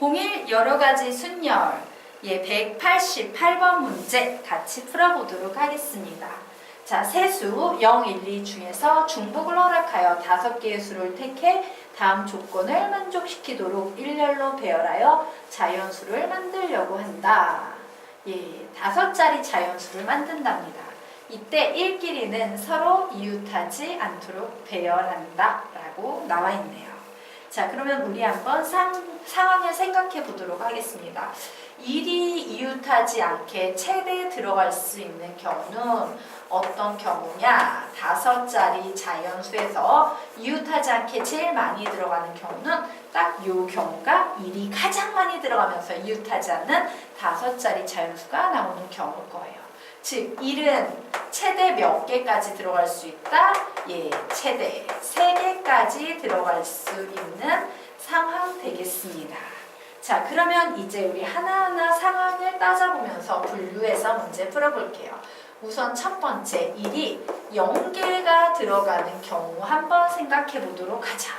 01 여러가지 순열 188번 문제 같이 풀어보도록 하겠습니다. 자, 세수 0, 1, 2 중에서 중복을 허락하여 5개의 수를 택해 다음 조건을 만족시키도록 일렬로 배열하여 자연수를 만들려고 한다. 5자리 자연수를 만든답니다. 이때 1끼리는 서로 이웃하지 않도록 배열한다 라고 나와 있네요. 자, 그러면 우리 한번 상황을 생각해 보도록 하겠습니다. 1이 이웃하지 않게 최대 들어갈 수 있는 경우는 어떤 경우냐? 5자리 자연수에서 이웃하지 않게 제일 많이 들어가는 경우는 딱 이 경우가 1이 가장 많이 들어가면서 이웃하지 않는 5자리 자연수가 나오는 경우일 거예요. 즉 1은 최대 몇 개까지 들어갈 수 있다? 최대 3개까지 들어갈 수 있는 상황 되겠습니다. 자, 그러면 이제 우리 하나하나 상황을 따져보면서 분류해서 문제 풀어볼게요. 우선 첫 번째 1이 0개가 들어가는 경우 한번 생각해 보도록 하자.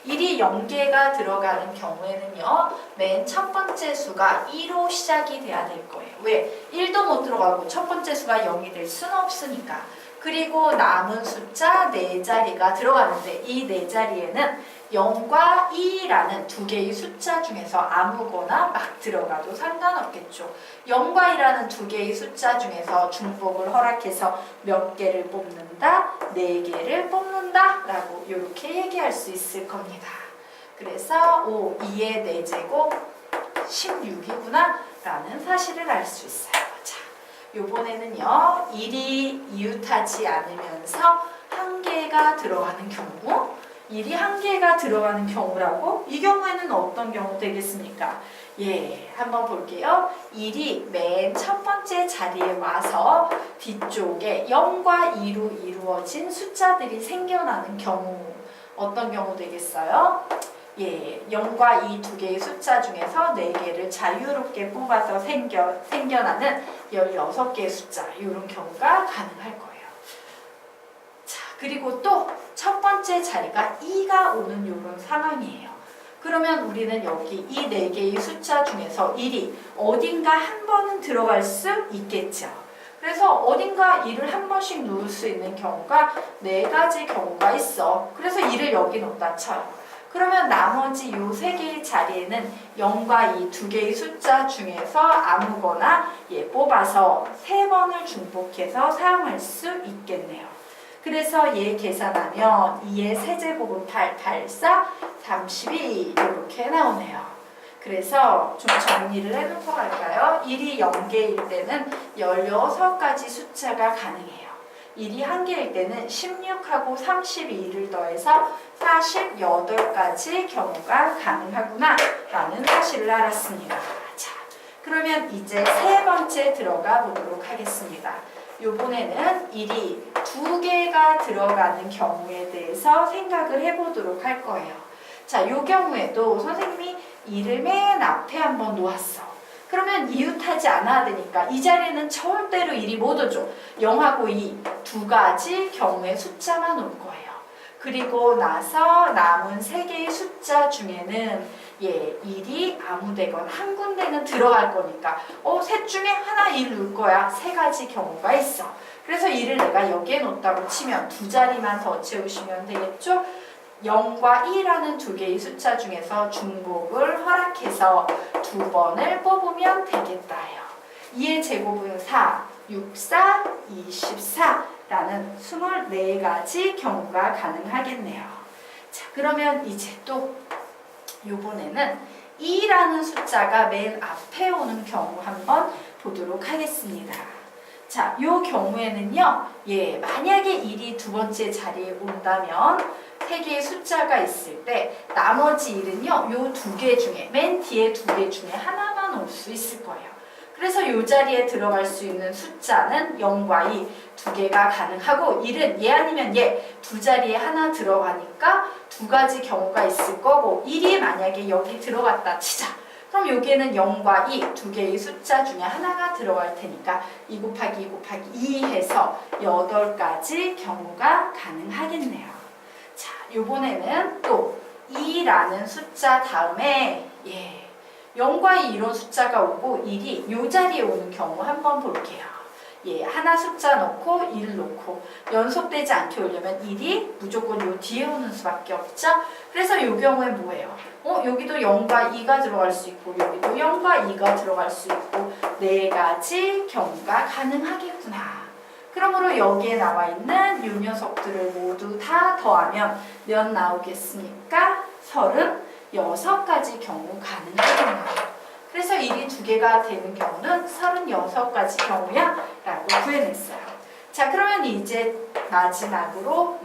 1이 0개가 들어가는 경우에는요, 맨 첫 번째 수가 2로 시작이 돼야 될 거예요. 왜? 1도 못 들어가고 첫 번째 수가 0이 될 수는 없으니까. 그리고 남은 숫자 4자리가 들어가는데 이 4자리에는 0과 2라는 2개의 숫자 중에서 아무거나 막 들어가도 상관없겠죠. 0과 2라는 2개의 숫자 중에서 중복을 허락해서 몇 개를 뽑는다? 4개를 뽑는다 라고 이렇게 얘기할 수 있을 겁니다. 그래서 2의 4제곱 16이구나 라는 사실을 알 수 있어요. 자, 요번에는요 1이 이웃하지 않으면서 1개가 들어가는 경우, 1이 1개가 들어가는 경우라고? 이 경우에는 어떤 경우 되겠습니까? 한번 볼게요. 1이 맨 첫 번째 자리에 와서 뒤쪽에 0과 2로 이루어진 숫자들이 생겨나는 경우, 어떤 경우 되겠어요? 0과 2 2개의 숫자 중에서 4개를 자유롭게 뽑아서 생겨나는 16개의 숫자, 이런 경우가 가능할 거예요. 자, 그리고 또 첫 번째 자리가 2가 오는 이런 상황이에요. 그러면 우리는 여기 이 4개의 숫자 중에서 1이 어딘가 한 번은 들어갈 수 있겠죠. 그래서 어딘가 1을 한 번씩 놓을 수 있는 경우가 4가지 경우가 있어. 그래서 1을 여기 놓다 쳐요. 그러면 나머지 이 3개의 자리에는 0과 2 2개의 숫자 중에서 아무거나 뽑아서 3번을 중복해서 사용할 수 있겠네요. 그래서 얘 계산하면 2의 세제곱은 8, 8, 4, 32 이렇게 나오네요. 그래서 좀 정리를 해놓고 갈까요? 1이 0개일 때는 16가지 숫자가 가능해요. 1이 1개일 때는 16하고 32를 더해서 48가지 경우가 가능하구나 라는 사실을 알았습니다. 자, 그러면 이제 세 번째 들어가 보도록 하겠습니다. 요번에는 1이 2개가 들어가는 경우에 대해서 생각을 해보도록 할 거예요. 자, 요 경우에도 선생님이 1을 맨 앞에 한번 놓았어. 그러면 이웃하지 않아야 되니까 이 자리에는 절대로 1이 못 오죠. 0하고 2, 2가지 경우의 숫자만 올 거예요. 그리고 나서 남은 3개의 숫자 중에는 1이 아무데건 한 군데는 들어갈 거니까 셋 중에 하나 1 놓을 거야. 3가지 경우가 있어. 그래서 1을 내가 여기에 놓았다고 치면 2자리만 더 채우시면 되겠죠? 0과 2라는 2개의 숫자 중에서 중복을 허락해서 2번을 뽑으면 되겠다요. 2의 제곱은 4, 6, 4, 24 라는 24가지 경우가 가능하겠네요. 자, 그러면 이제 또 요번에는 2라는 숫자가 맨 앞에 오는 경우 한번 보도록 하겠습니다. 자, 요 경우에는요, 만약에 1이 두 번째 자리에 온다면 3개의 숫자가 있을 때 나머지 1은요, 요 2개 중에, 맨 뒤에 2개 중에 하나만 올 수 있을 거예요. 그래서 요 자리에 들어갈 수 있는 숫자는 0과 2, 2개가 가능하고 1은 얘 아니면 얘 2자리에 하나 들어가니까 2가지 경우가 있을 거고 1이 만약에 여기 들어갔다 치자. 그럼 여기에는 0과 2, 2개의 숫자 중에 하나가 들어갈 테니까 2 곱하기 2 곱하기 2 해서 8가지 경우가 가능하겠네요. 자, 요번에는 또 2라는 숫자 다음에 0과 2 이런 숫자가 오고 1이 이 자리에 오는 경우 한번 볼게요. 예, 하나 숫자 넣고 1 넣고 연속되지 않게 오려면 1이 무조건 요 뒤에 오는 수밖에 없죠. 그래서 이 경우에 뭐예요? 여기도 0과 2가 들어갈 수 있고 여기도 0과 2가 들어갈 수 있고 네 가지 경우가 가능하겠구나. 그러므로 여기에 나와 있는 요 녀석들을 모두 다 더하면 몇 나오겠습니까? 36가지 경우 가능하겠네요. 그래서 1이 2개가 되는 경우는 36가지 경우야 라고 구해냈어요. 자, 그러면 이제 마지막으로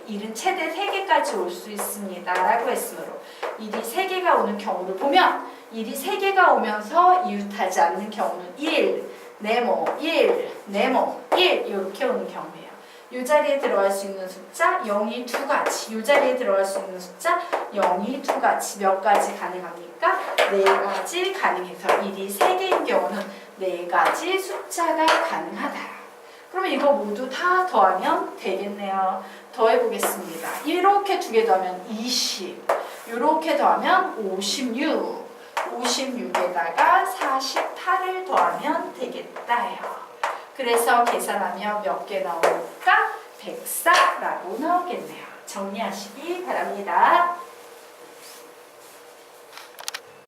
1은 최대 3개까지 올 수 있습니다 라고 했으므로 1이 3개가 오는 경우를 보면 1이 3개가 오면서 이웃하지 않는 경우는 1, 네모, 1, 네모, 1 이렇게 오는 경우예요. 이 자리에 들어갈 수 있는 숫자 0이 2가지, 이 자리에 들어갈 수 있는 숫자 0이 2가지, 몇 가지 가능합니까? 4가지 가능해서 1이 3개인 경우는 4가지 숫자가 가능하다. 그러면 이거 모두 다 더하면 되겠네요. 더해보겠습니다. 이렇게 2개 더하면 20, 이렇게 더하면 56, 56에다가 48을 더하면 되겠다요. 그래서 계산하면 몇 개 나오니까 104라고 나오겠네요. 정리하시기 바랍니다.